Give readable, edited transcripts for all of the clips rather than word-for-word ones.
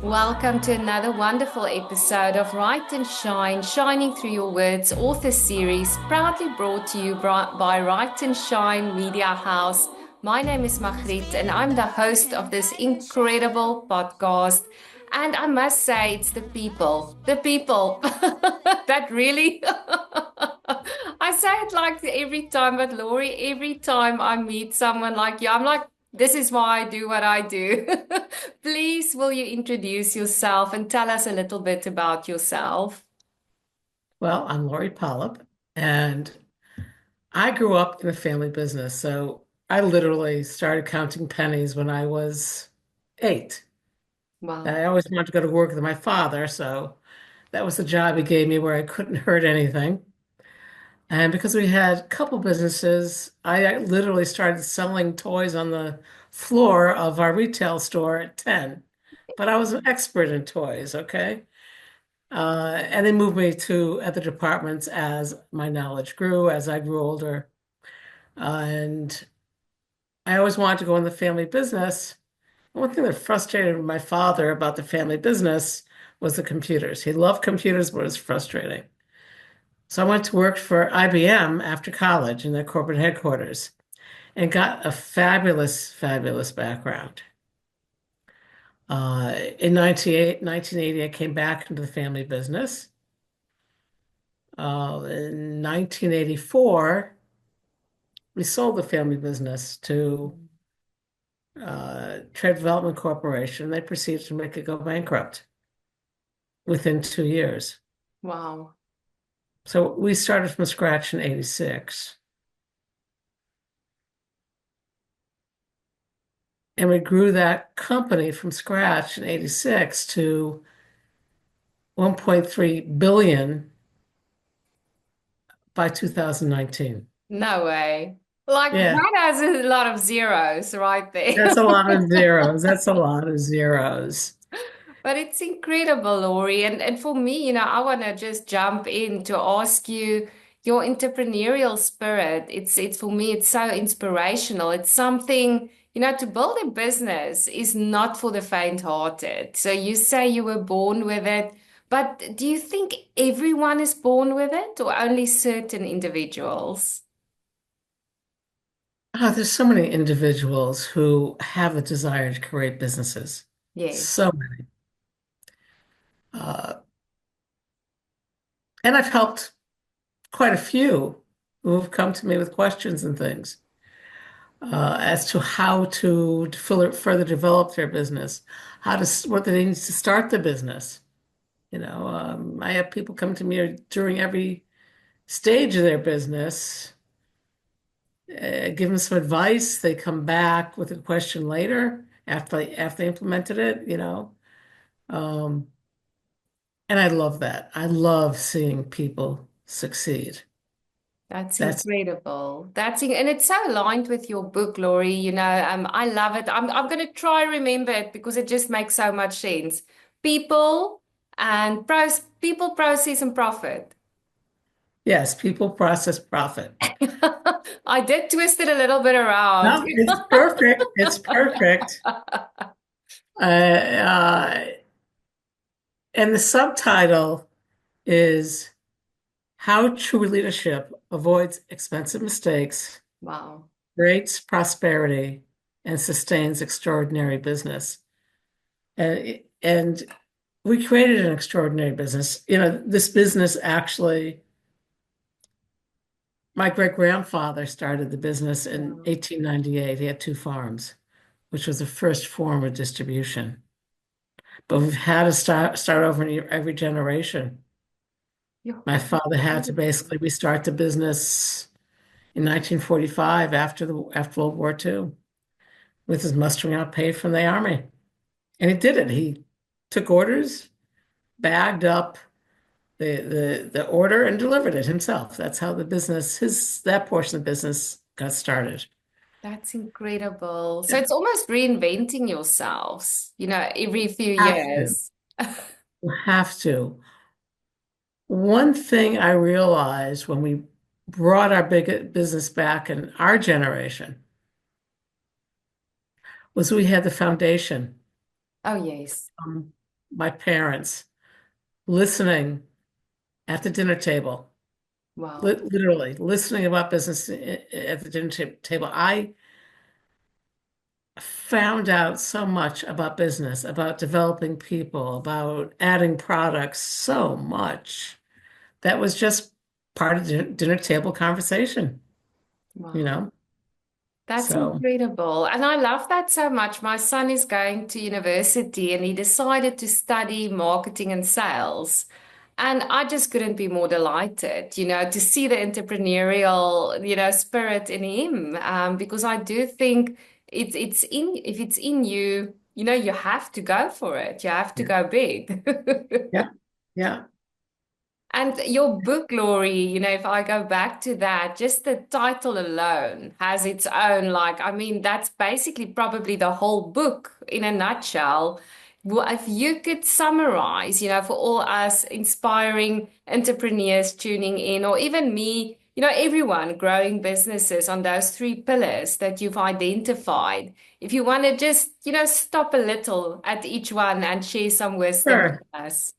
Welcome to another wonderful episode of Write and Shine, Shining Through Your Words author series, proudly brought to you by Write and Shine Media House. My name is Magriet, and I'm the host of this incredible podcast. And I must say, it's the people that really. I say it like every time, but Lori, every time I meet someone like you, I'm like, this is why I do what I do. Please, will you introduce yourself and tell us a little bit about yourself? Well, I'm Lori Polep, and I grew up in a family business. So I literally started counting pennies when I was 8. And Wow. I always wanted to go to work with my father, so that was the job he gave me where I couldn't hurt anything. And because we had a couple businesses, I literally started selling toys on the floor of our retail store at 10. But I was an expert in toys, okay? And they moved me to other departments as my knowledge grew, as I grew older. And I always wanted to go in the family business. One thing that frustrated my father about the family business was the computers. He loved computers, but it was frustrating. So I went to work for IBM after college in their corporate headquarters and got a fabulous, fabulous background. In 1980, I came back into the family business. In 1984, we sold the family business to Trade Development Corporation. They proceeded to make it go bankrupt within 2 years. Wow. So we started from scratch in 86. And we grew that company from scratch in 86 to 1.3 billion by 2019. No way. Like Yeah, that has a lot of zeros right there. that's a lot of zeros. That's a lot of zeros. But it's incredible, Lori. And for me, I want to just jump in to ask you your entrepreneurial spirit. It's for me, it's so inspirational. It's something, to build a business is not for the faint-hearted. So you say you were born with it, but do you think everyone is born with it or only certain individuals? There's so many individuals who have a desire to create businesses. Yes. So many. Uh, and I've helped quite a few who have come to me with questions and things as to how to further develop their business, what they need to start the business. I have people come to me during every stage of their business, give them some advice. They come back with a question later after they implemented it. Um, and I love that. I love seeing people succeed. That's That's incredible. And it's so aligned with your book, Lori. I love it. I'm going to try remember it because it just makes so much sense. People people, process, and profit. Yes, people, process, profit. I did twist it a little bit around. No, it's perfect. It's perfect. Uh, and the subtitle is How True Leadership Avoids Expensive Mistakes, Wow. Creates Prosperity, and Sustains Extraordinary Business. And we created an extraordinary business. This business actually, my great-grandfather started the business in Wow. 1898. He had 2 farms, which was the first form of distribution. But we've had to start over in every generation. Yeah, My that's father had to incredible. basically restart the business in 1945 after World War II with his mustering out pay from the army. And he did it. He took orders, bagged up the order and delivered it himself. That's how the business, that portion of the business got started. That's incredible. So Yeah. it's almost reinventing yourselves, every few Have to. years. You have to. One thing I realized when we brought our big business back in our generation was we had the foundation. Oh, yes. my parents listening at the dinner table, Wow. literally listening about business at the dinner table. I found out so much about business, about developing people, about adding products, so much. That was just part of the dinner table conversation, you Wow. know? That's So, incredible. And I love that so much. My son is going to university and he decided to study marketing and sales. And I just couldn't be more delighted, to see the entrepreneurial, spirit in him. Because I do think if it's in you, you have to go for it. You have to yeah, go big. yeah, yeah, And your book, Lori, if I go back to that, just the title alone has its own, I mean, that's basically probably the whole book in a nutshell. Well, if you could summarize, for all us inspiring entrepreneurs tuning in, or even me, everyone growing businesses on those three pillars that you've identified, if you want to just, stop a little at each one and share some wisdom with sure. us.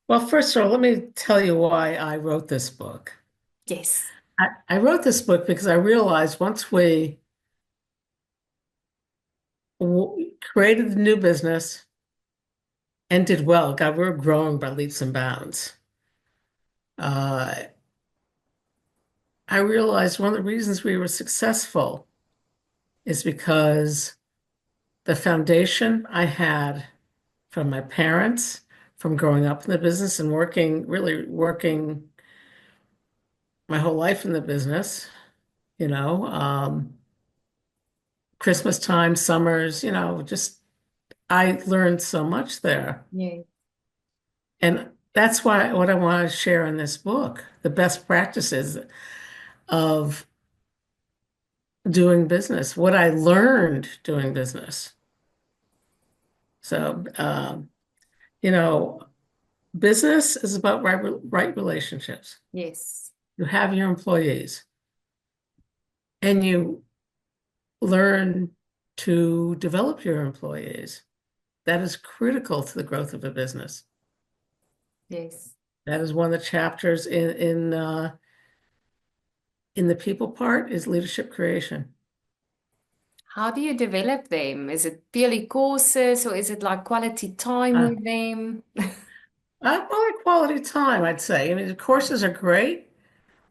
Well, first of all, let me tell you why I wrote this book. Yes. I wrote this book because I realized once we created the new business and did well, God, we were growing by leaps and bounds. Uh, I realized one of the reasons we were successful is because the foundation I had from my parents, from growing up in the business and really working my whole life in the business, you know, Christmas time, summers, just I learned so much there. Yeah. And that's why what I want to share in this book, the best practices of doing business, what I learned doing business. So, you know, business is about right relationships. Yes. You have your employees and you learn to develop your employees. That is critical to the growth of a business. Yes. That is one of the chapters in the people part is leadership creation. How do you develop them? Is it purely courses or is it like quality time Uh, with them? More like quality time, I'd say. I mean, the courses are great,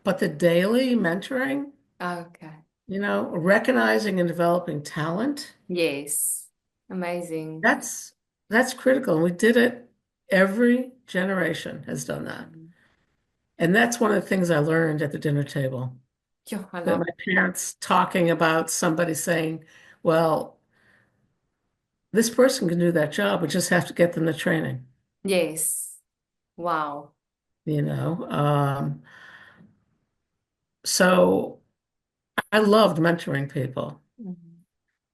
but the daily mentoring, Okay. recognizing and developing talent, Yes. Amazing. that's that's critical. And we did it. Every generation has done that. Mm. And that's one of the things I learned at the dinner table. Yeah, I That love my it. parents talking about somebody saying, well, this person can do that job. We just have to get them the training, Yes. Wow. you know. So I loved mentoring people. Mhm.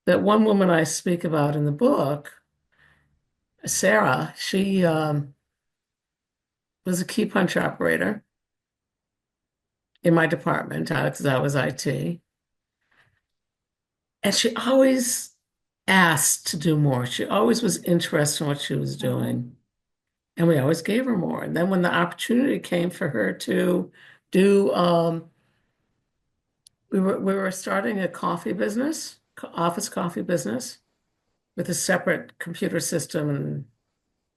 That one woman I speak about in the book, Sarah, she was a key punch operator in my department because I was IT. And she always asked to do more. She always was interested in what she was Uh-huh. doing. And we always gave her more. And then when the opportunity came for her to do, we were starting a coffee business, office coffee business with a separate computer system and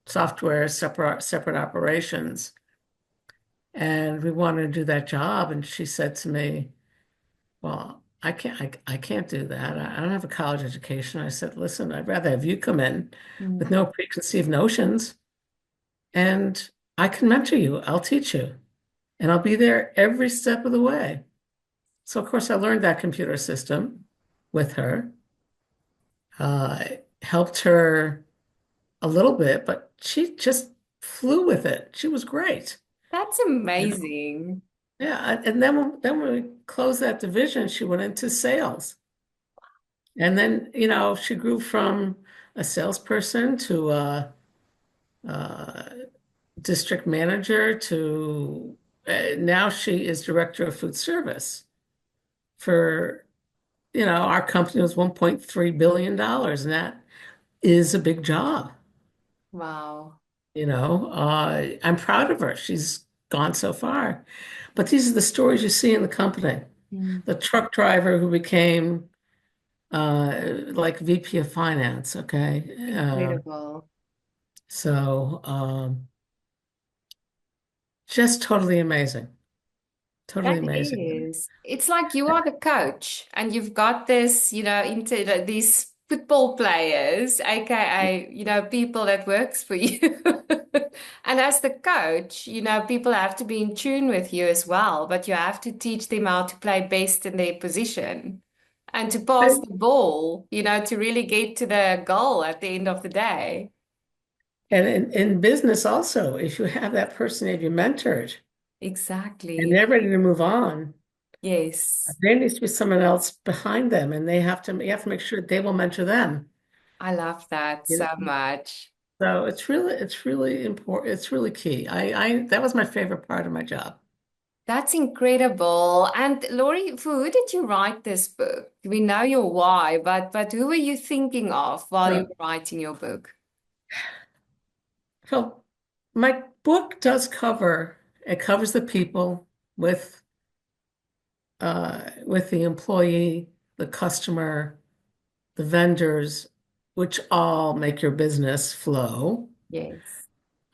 software, separate operations. And we wanted to do that job. And she said to me, well, I can't do that. I don't have a college education. I said, listen, I'd rather have you come in with Mm. no preconceived notions and I can mentor you. I'll teach you and I'll be there every step of the way. So of course I learned that computer system with her, uh, helped her a little bit, but she just flew with it. She was great. That's You know? amazing. Yeah, and then when we closed that division, she went into sales. And then, she grew from a salesperson to a district manager to now she is director of food service for, our company was $1.3 billion, and that is a big job. Wow. I'm proud of her. She's gone so far. But these are the stories you see in the company. Mm. The truck driver who became like VP of finance, okay? Incredible. So just totally amazing. Totally That amazing. is. It's like you are the coach and you've got this, these football players, aka, people that works for you. And as the coach, people have to be in tune with you as well, but you have to teach them how to play best in their position and to pass And the ball, to really get to the goal at the end of the day. in business also, if you have that person that you mentored and Exactly. they're ready to move on, Yes. there needs to be someone else behind them, and you have to make sure they will mentor them. I love that You so know? much. So it's really important. It's really key. That was my favorite part of my job. That's incredible. And Lori, for who did you write this book? We know your why, but who were you thinking of while you So, were writing your book? so my book does cover, it covers the people with with the employee, the customer, the vendors, which all make your business flow. Yes.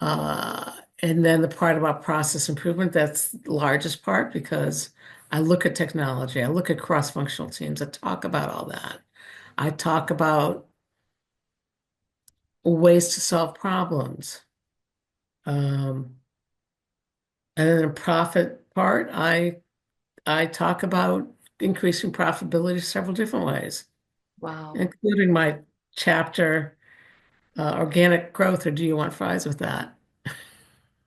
And then the part about process improvement, that's the largest part because I look at technology, I look at cross-functional teams, I talk about all that. I talk about ways to solve problems. Um, and then the profit part, I talk about increasing profitability several different ways, Wow. including my chapter, organic growth, or do you want fries with that?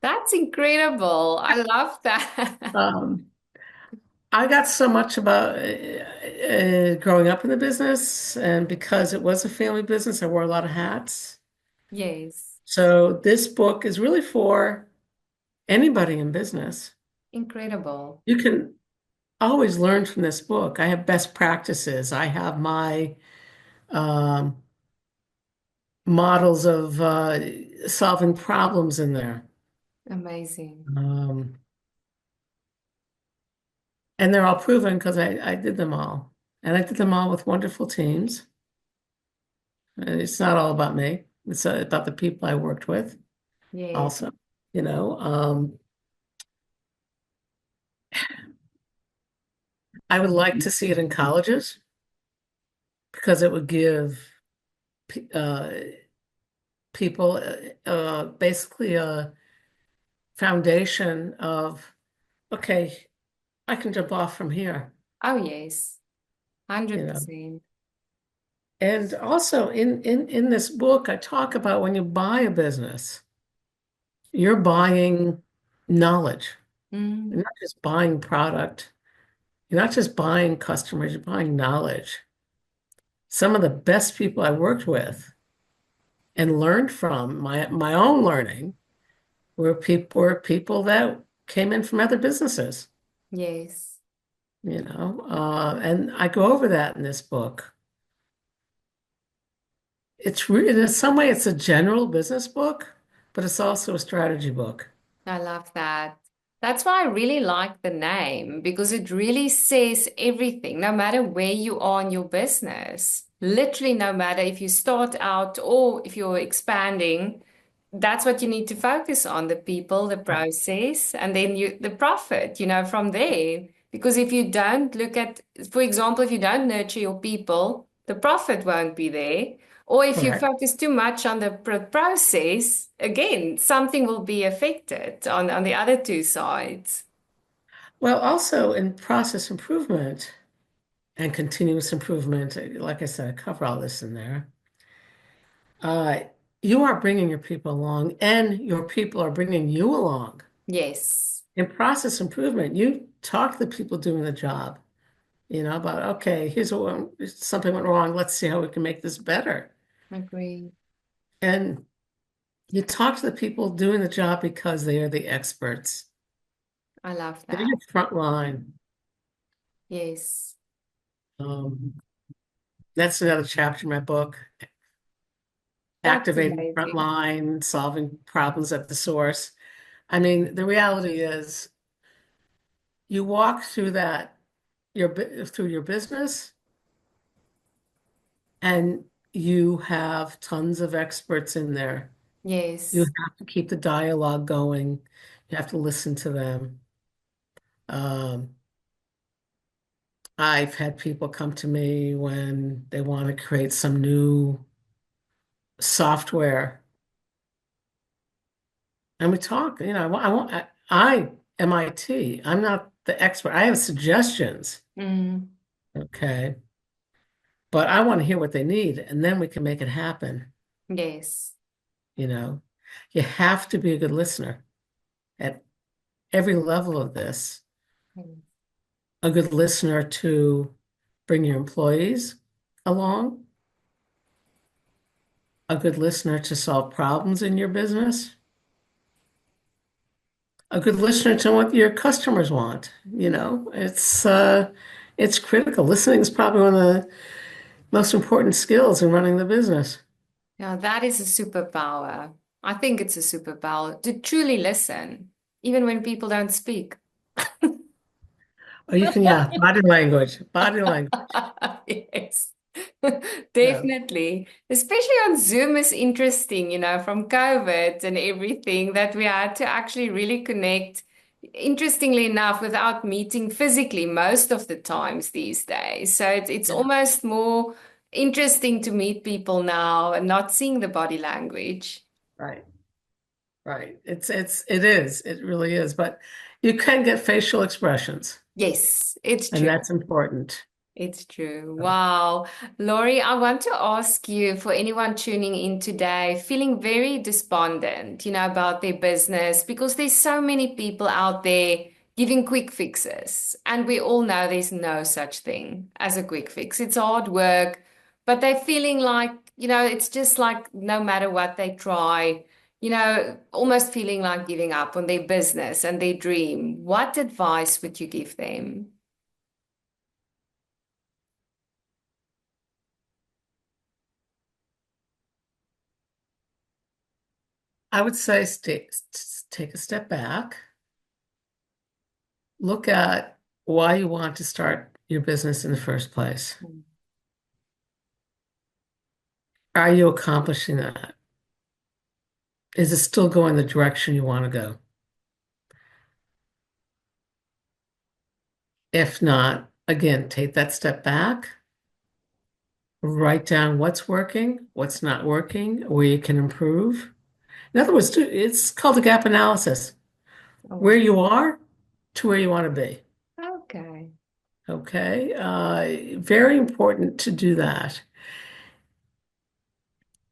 That's incredible. I love that. Um, I got so much about growing up in the business, and because it was a family business, I wore a lot of hats. Yes. So this book is really for anybody in business. Incredible. You can always learn from this book. I have best practices. I have my um, models of solving problems in there. Amazing. Um, and they're all proven because I did them all. And I did them all with wonderful teams. And it's not all about me. It's about the people I worked with Yes. also. You know, I would like to see it in colleges because it would give people basically a foundation of, okay, I can jump off from here, Oh, yes. you know. 100%. And also in this book, I talk about when you buy a business, you're buying knowledge. You're Mm. not just buying product. You're not just buying customers, you're buying knowledge. Some of the best people I worked with and learned from my own learning were people that came in from other businesses, Yes. and I go over that in this book. In some way it's a general business book, but it's also a strategy book. I love that. That's why I really like the name because it really says everything, no matter where you are in your business. Literally, no matter if you start out or if you're expanding, that's what you need to focus on, the people, the Right. process, and then the profit, from there. Because if you don't look at, for example, if you don't nurture your people, the profit won't be there. Or if you Correct. focus too much on the process, again, something will be affected on the other two sides. Well, also in process improvement and continuous improvement, like I said, I cover all this in there. Uh, you are bringing your people along, and your people are bringing you along. Yes, In process improvement, you talk to the people doing the job, about, okay, something went wrong. Let's see how we can make this better. agree. And you talk to the people doing the job because they are the experts. I love They're that. your front line. Yes. Um, that's another chapter in my book. That's activating amazing. frontline, solving problems at the source. I mean, the reality is you walk through through your business and you have tons of experts in there. You Yes. have to keep the dialogue going. You have to listen to them. Um, I've had people come to me when they want to create some new software, and we talk. I MIT. I'm not the expert. I have suggestions, Mm, okay, but I want to hear what they need, and then we can make it happen. yes. You know, you have to be a good listener at every level of this. Mm. A good listener to bring your employees along, a good listener to solve problems in your business, a good listener to what your customers want. It's critical. Listening is probably one of the most important skills in running the business. Yeah, that is a superpower. I think it's a superpower to truly listen, even when people don't speak. Or you can, yeah, body language. Yes, Yeah, definitely. Especially on Zoom is interesting, from COVID and everything that we had to actually really connect, interestingly enough, without meeting physically most of the times these days. So it's yeah, almost more interesting to meet people now and not seeing the body language. right, right. It really is. But you can get facial expressions, Yes, it's and true. that's important. It's true. Wow. Lori, I want to ask you for anyone tuning in today feeling very despondent, about their business because there's so many people out there giving quick fixes. And we all know there's no such thing as a quick fix. It's hard work, but they're feeling like, it's just like no matter what they try, almost feeling like giving up on their business and their dream. What advice would you give them? I would say take a step back, look at why you want to start your business in the first place. Are you accomplishing that? Is it still going the direction you want to go? If not, again, take that step back, write down what's working, what's not working, where you can improve. In other words, it's called a gap analysis. Where Oh, you are to where you want to be. okay. Okay. Very important to do that.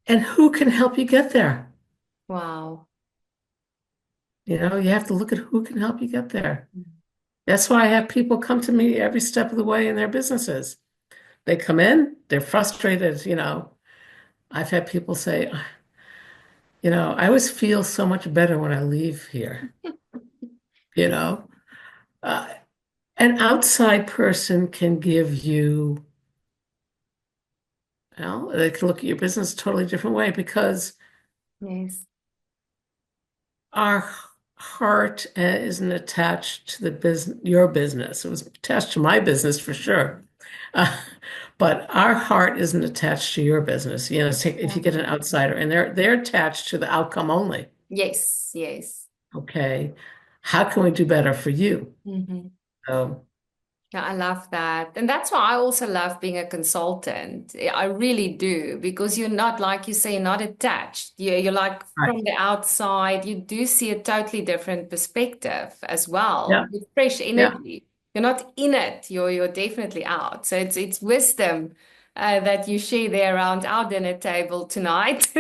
And who can help you get there? Wow. You have to look at who can help you get there. That's why I have people come to me every step of the way in their businesses. They come in, they're frustrated. I've had people say, I always feel so much better when I leave here. You know, uh, an outside person can give you, they can look at your business a totally different way because Yes. our heart isn't attached to the business, your business. It was attached to my business for sure. Uh, but our heart isn't attached to your business. If you get an outsider and they're attached to the outcome only. Yes, yes. Okay. How can we do better for you? Hmm. So, Yeah, I love that. And that's why I also love being a consultant. I really do, because you're not, like you say, you're not attached. You're like right. from the outside, you do see a totally different perspective as well, Yeah. with fresh Yeah. energy. You're not in it, you're definitely out. So it's wisdom that you share there around our dinner table tonight.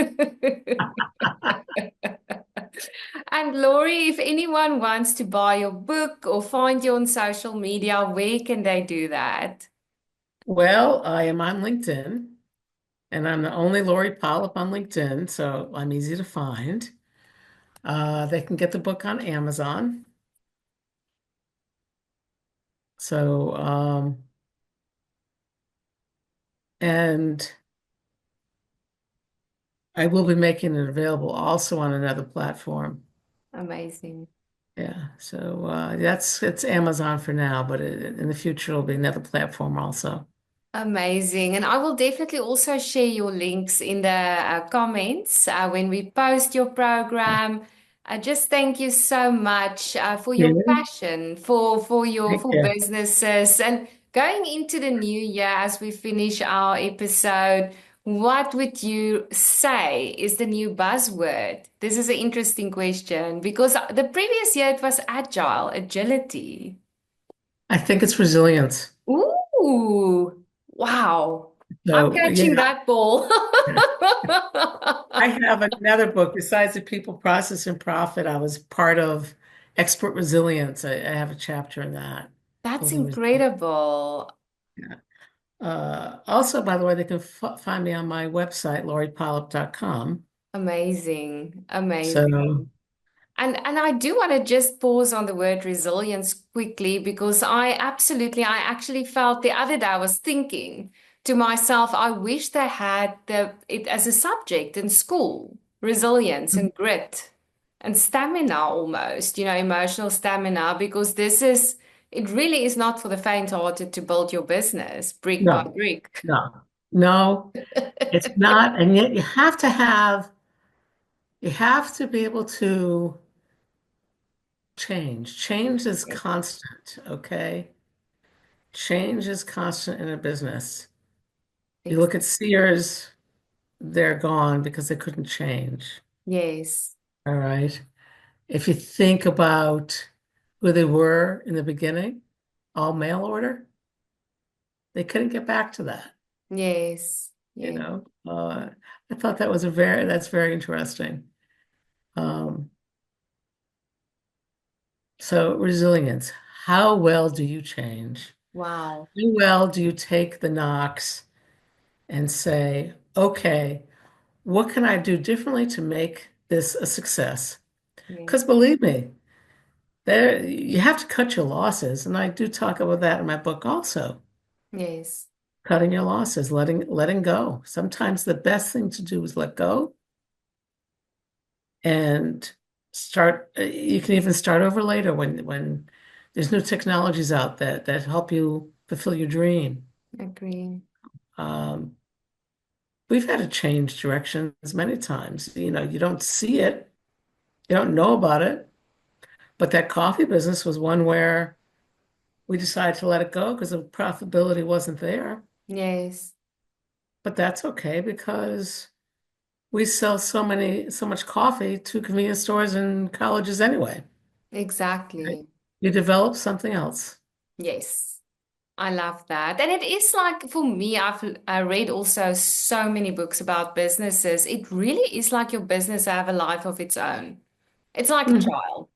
And Lori, if anyone wants to buy your book or find you on social media, where can they do that? Well, I am on LinkedIn and I'm the only Lori Polep on LinkedIn, so I'm easy to find. They can get the book on Amazon. So, and I will be making it available also on another platform. Amazing. Yeah, so that's it's Amazon for now, but in the future it'll be another platform also. Amazing. And I will definitely also share your links in the comments when we post your program. Just thank you so much for Yeah, your passion for thank businesses and going into the new year as we finish our episode. What would you say is the new buzzword? This is an interesting question because the previous year it was agile, agility. I think it's resilience. Ooh, wow. I'm So catching yeah, that ball. I have another book besides the People, Process, and Profit. I was part of Expert Resilience. I have a chapter in that, That's building resilience. incredible. Yeah. Also, by the way, they can f find me on my website, loripolep.com. Amazing. So, Amazing. And I do want to just pause on the word resilience quickly because I actually felt the other day I was thinking to myself, I wish they had it as a subject in school, resilience and grit and stamina almost, emotional stamina, because it really is not for the faint-hearted to build your business brick by no, brick. no, no, it's not. And yet you have to be able to change. Change is Yes, constant, okay? Change is constant in a business. You ex- look at Sears, they're gone because they couldn't change. yes, All right. If you think about who they were in the beginning, all mail order, they couldn't get back to that, yes, you yes. know. I thought that's very interesting. Um, so resilience, how well do you change? Wow. How well do you take the knocks and say, okay, what can I do differently to make this a success? Yes, Because believe me, there you have to cut your losses, and I do talk about that in my book also. yes, Cutting your losses, letting go. Sometimes the best thing to do is let go and start. You can even start over later when there's new technologies out that help you fulfill your dream. agree. Um, we've had to change directions many times. You know, you don't see it, you don't know about it, but that coffee business was one where we decided to let it go because the profitability wasn't there. Yes, But that's okay because we sell so much coffee to convenience stores and colleges anyway. Right? exactly. You develop something else. Yes. I love that. And it is like for me, I read also so many books about businesses. It really is like your business have a life of its own. It's like a Mhm. child.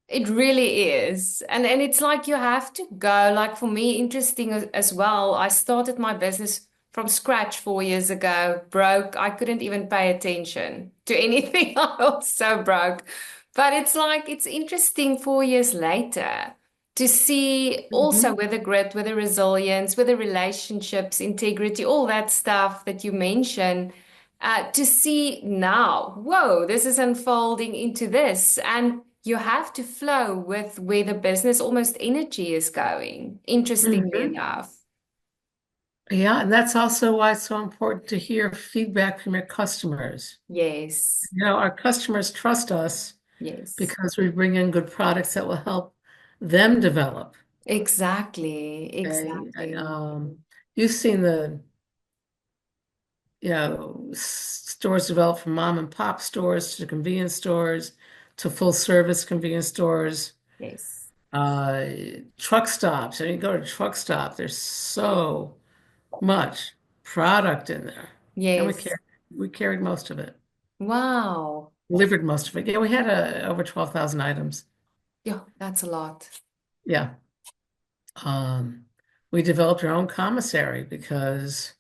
It really is. And it's like you have to go. Like for me, interesting as well. I started my business from scratch 4 years ago, broke. I couldn't even pay attention to anything. I was so broke. But it's like it's interesting 4 years later to see also Mhm. with the grit, with the resilience, with the relationships, integrity, all that stuff that you mentioned to see now, whoa, this is unfolding into this. And you have to flow with where the business almost energy is going, interestingly Mhm. enough. Yeah, and that's also why it's so important to hear feedback from your customers. Yes, You know, our customers trust us yes, because we bring in good products that will help them develop. exactly, Okay. exactly. You've seen stores develop from mom and pop stores to convenience stores to full service convenience stores, Yes, uh, truck stops. I mean, you go to a truck stop, there's so much product in there. And yes. we carried most of it, Wow. delivered most of it. Yeah, we had over 12,000 items. Yeah, that's a lot. Yeah. Um, we developed our own commissary because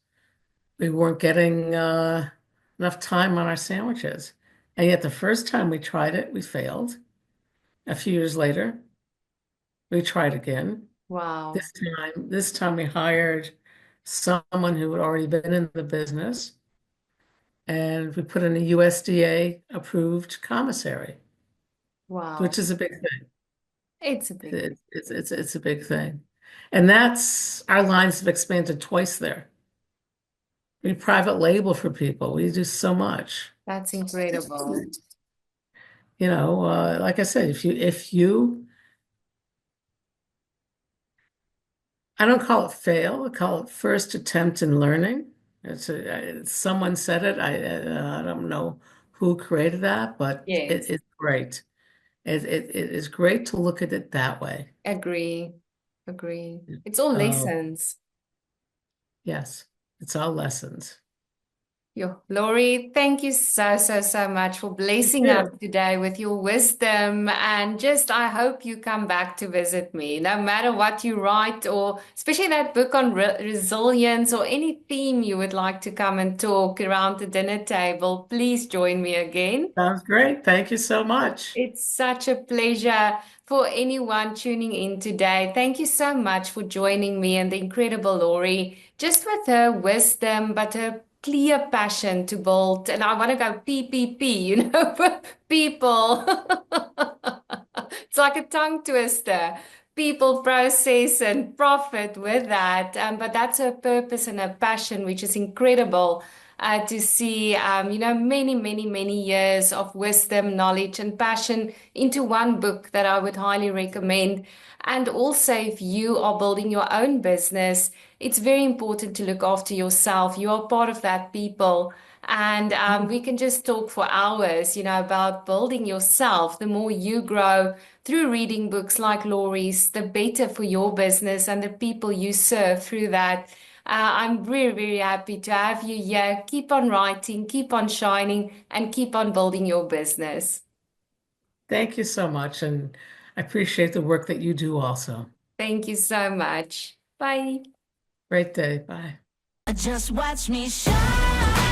we weren't getting enough time on our sandwiches. And yet the first time we tried it, we failed. A few years later, we tried again. Wow. This time we hired someone who had already been in the business, and we put in a USDA approved commissary, which Wow. is a big thing. It's a big, It's a big thing. And that's our lines have expanded twice there. We private label for people. We do so much. that's incredible. Like I said, if you I don't call it fail, I call it first attempt in learning. Someone said it. I don't know who created that, but Yes, it's great. It is great to look at it that way. agree, agree. It's all Um, lessons. yes, it's all lessons. Yo, Lori, thank you so, so, so much for Thank blessing us you. today with your wisdom. And just, I hope you come back to visit me, no matter what you write, or especially that book on resilience or any theme you would like to come and talk around the dinner table. Please join me again. Sounds great. Thank you so much. It's such a pleasure for anyone tuning in today. Thank you so much for joining me and the incredible Lori, just with her wisdom, but her clear passion to build. And I want to go PPP, people. It's like a tongue twister. People process and profit with that. But that's her purpose and her passion, which is incredible to see, many, many, many years of wisdom, knowledge, and passion into one book that I would highly recommend. And also, if you are building your own business, it's very important to look after yourself. You are part of that people. And we can just talk for hours, about building yourself. The more you grow through reading books like Laurie's, the better for your business and the people you serve through that. I'm very, very happy to have you here. Keep on writing, keep on shining, and keep on building your business. Thank you so much, and I appreciate the work that you do also. Thank you so much. Bye. Great day. Bye. Just watch me shine.